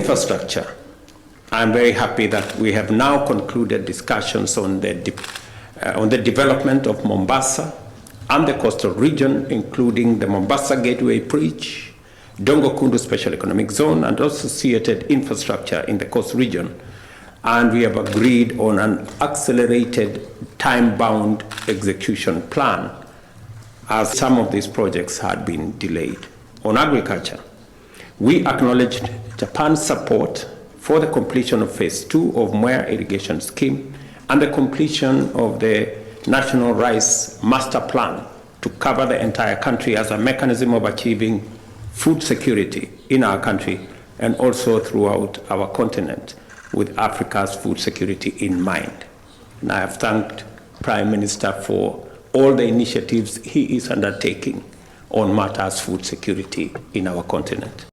infrastructure, I'm very happy that we have now concluded discussions on the development of Mombasa and the coastal region, including the Mombasa Gateway Bridge, Dongo Kundu Special Economic Zone, and associated infrastructure in the coast region. And we have agreed on an accelerated, time-bound execution plan, as some of these projects had been delayed. On agriculture, we acknowledged Japan's support for the completion of Phase 2 of Mwea Irrigation Scheme and the completion of the National Rice Master Plan to cover the entire country as a mechanism of achieving food security in our country and also throughout our continent, with Africa's food security in mind. And I have thanked Prime Minister for all the initiatives he is undertaking on matters food security in our continent.